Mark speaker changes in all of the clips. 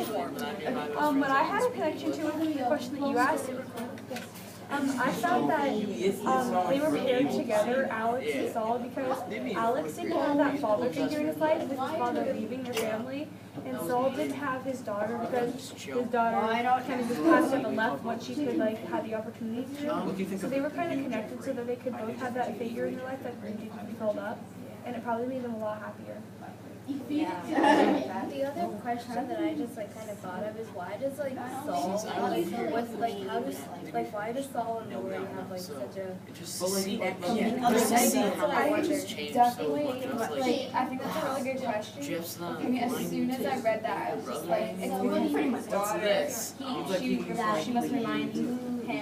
Speaker 1: What I had a connection to with the question that you asked, I found that they were paired together, Alex and Saul, because Alex didn't have that father figure in his life, with his father leaving their family, and Saul didn't have his daughter because his daughter kind of just passed up and left once she could have the opportunity to. So they were kind of connected so that they could both have that figure in their life that didn't filled up, and it probably made them a lot happier.
Speaker 2: Yeah. The other question that I just kind of thought of is why does Saul why does Saul and Lori have such a connection?
Speaker 3: I think that's a really good question. I mean, as soon as I read that, I was just like, it's because from his daughter. She must remind him
Speaker 1: I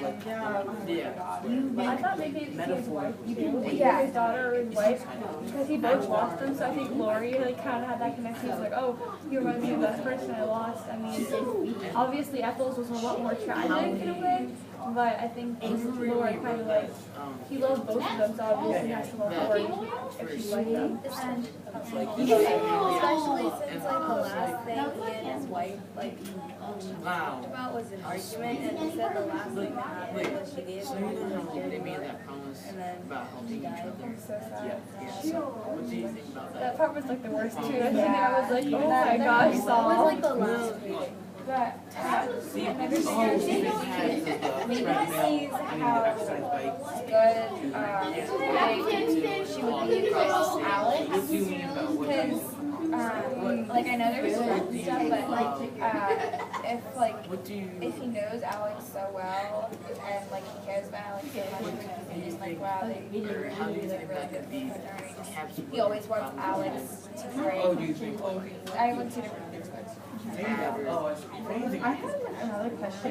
Speaker 1: thought maybe it was his wife too, either his daughter or his wife, because he both lost them. So I think Lori kind of had that connection. It's like, oh, you remind me of that person I lost. I mean, obviously Ethel's was a lot more tragic in a way, but I think Lori kind of he loved both of them, so obviously he has to love Lori if she liked them.
Speaker 2: Especially since the last thing he and his wife talked about was an argument, and he said the last thing that happened was she gave him
Speaker 4: they made that promise
Speaker 2: and then
Speaker 4: about helping each other.
Speaker 1: So sad.
Speaker 4: What do you think about that?
Speaker 1: That part was the worst too. I think I was like, oh my gosh, Saul.
Speaker 2: It was the last reading.
Speaker 3: But maybe sees how good she would be with Alex, because I know there's friends and stuff, but if he knows Alex so well and he cares about Alex so much, he's wow, they would be really good partners. He always wants Alex to great. I went to different things, but.
Speaker 1: I have another question.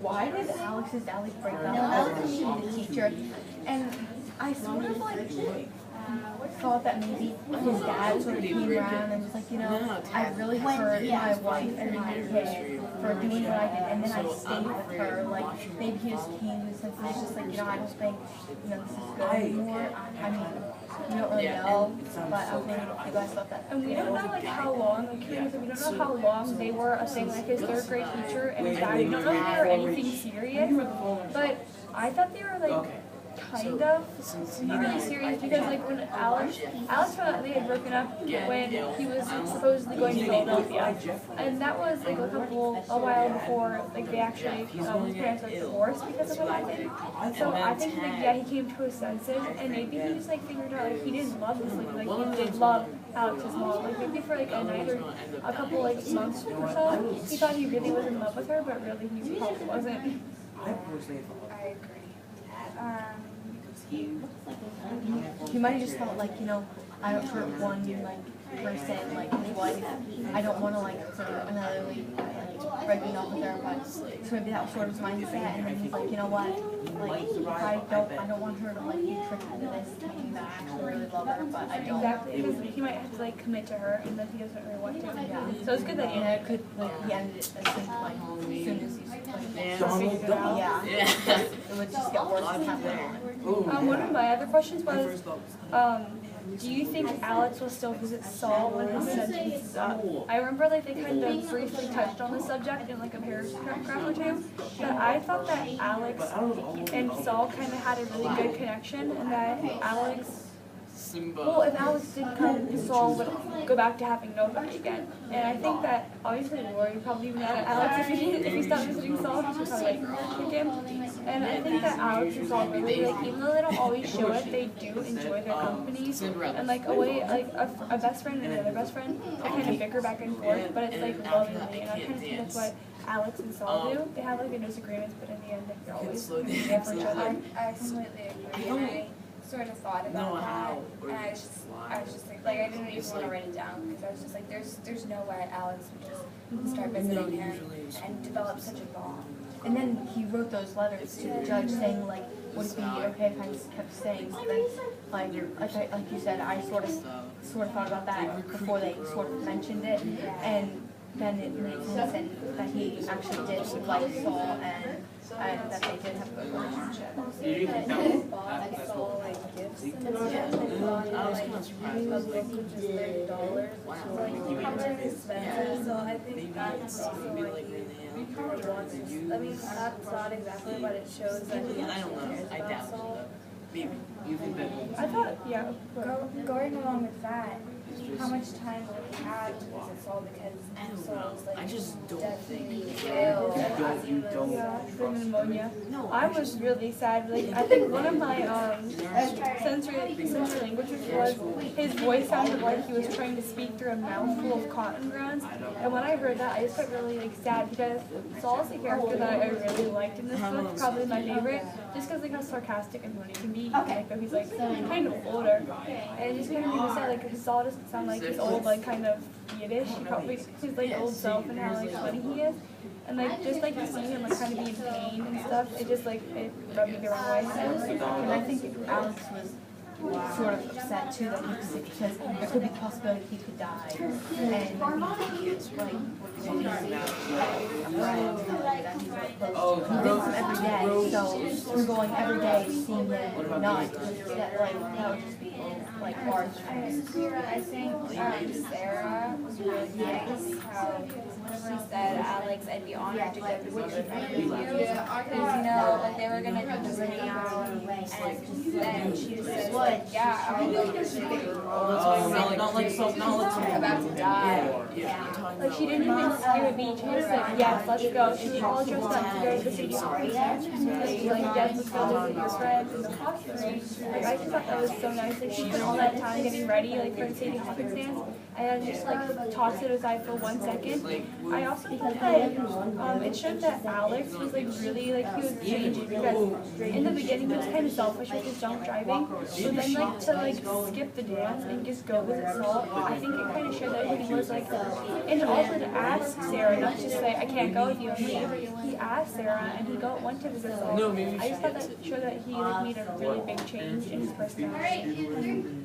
Speaker 1: Why did Alex's dad break up? Alex is the teacher, and I sort of thought that maybe his dad sort of came around and was I really hurt my wife and my kid for doing what I did, and then I stayed with her. Maybe he just came to the sense that it's just I don't think this is good anymore. I mean, we don't really know, but I think you guys thought that. And we don't know how long. We don't know how long they were a thing. His third grade teacher and his dad. We don't know if they were anything serious, but I thought they were kind of not really serious, because when Alex found out they had broken up when he was supposedly going to Philadelphia, and that was a while before they actually his parents divorced because of what I did. So I think he came to his senses, and maybe he just figured out he didn't love this he did love Alex's mom. Maybe for a night or a couple months or so, he thought he really was in love with her, but really he probably wasn't.
Speaker 3: I agree.
Speaker 5: He might have just felt I don't hurt one person, his wife. I don't want to hurt another breaking up with her, but so maybe that was sort of his mindset. And then he's you know what? I don't want her to be tricked into this thinking that I actually really love her, but I don't.
Speaker 1: Exactly, because he might have to commit to her, and then he doesn't really want to. Yeah. So it's good that he
Speaker 5: ended it as soon as he's
Speaker 1: figured it out.
Speaker 5: Yeah. It would just get worse and happen.
Speaker 1: One of my other questions was, do you think Alex will still visit Saul when his sentence is up? I remember they kind of briefly touched on the subject in a paragraph or two, but I thought that Alex and Saul kind of had a really good connection, and that if Alex didn't come, Saul would go back to having nobody again. And I think that obviously Lori probably even mad at Alex if he stopped visiting Saul, she would probably kick him. And I think that Alex and Saul really, even though they don't always show it, they do enjoy their company. And a best friend and another best friend, they kind of bicker back and forth, but it's lovingly. And I kind of think that's what Alex and Saul do. They have their disagreements, but in the end, they're always there for each other.
Speaker 3: I completely agree. And I sort of thought about that, and I was just I didn't even want to write it down, because I was just there's no way Alex would just start visiting him and develop such a bond.
Speaker 5: And then he wrote those letters to the judge saying would it be okay if I just kept staying? So then like you said, I sort of thought about that before they sort of mentioned it, and then it makes sense and that he actually did like Saul and that they did have a good relationship.
Speaker 2: Bought Saul like gifts and stuff. And bought
Speaker 4: I was
Speaker 2: like
Speaker 4: kind of surprised.
Speaker 2: a book which was $30 to like cover expenses. So I think that's also why he really wants. I mean, that's not exactly, but it shows that he
Speaker 4: I don't
Speaker 2: actually
Speaker 4: know.
Speaker 2: cares
Speaker 4: I
Speaker 2: about
Speaker 4: doubt
Speaker 2: Saul.
Speaker 4: it. Maybe. You think that?
Speaker 1: I thought, yeah.
Speaker 3: Going along with that, how much time will he have to visit Saul because Saul's like
Speaker 4: I just don't
Speaker 3: definitely
Speaker 4: think.
Speaker 3: ill.
Speaker 1: Yeah, for pneumonia. I was really sad. Like I think one of my sensory languages was his voice sounded like he was trying to speak through a mouthful of cotton grounds. And when I heard that, I just got really like sad because Saul's a character that I really liked in this book, probably my favorite, just because like how sarcastic and funny he can be. Like though he's like kind of older, and it just kind of made me sad. Like Saul doesn't sound like his old like kind of Yiddish. He probably his like old self and how like funny he is. And like just like seeing him like kind of be in pain and stuff, it just like it rubbed me the wrong way.
Speaker 5: And I think Alex was sort of upset too that he was sick because there could be a possibility he could die. And he was like, visits him every day, so we're going every day seeing him not that would just be like hard.
Speaker 3: I think Sarah was really nice how she said, Alex, I'd be honored to go visit your family with you. Because, you know, like they were going to just hang out and then she just says, like, yeah, I'll go visit you.
Speaker 4: Not like so.
Speaker 3: About to die.
Speaker 1: Like she didn't even scream at me. She was like, yes, let's go. She was all dressed up to go to the city hallways. She was like, yes, let's go visit your friends in the hospital. Like I just thought that was so nice. Like she spent all that time getting ready, like for the Sadie Hawkins dance, and then just like tossed it aside for 1 second. I also thought that it showed that Alex was like really like he was changing because in the beginning he was kind of selfish with his junk driving, but then like to like skip the dance and just go visit Saul, I think it kind of showed that he was like, and also to ask Sarah, not just say I can't go with you and leave. He asked Sarah and he went to visit Saul. I just thought that showed that he like made a really big change in his personality.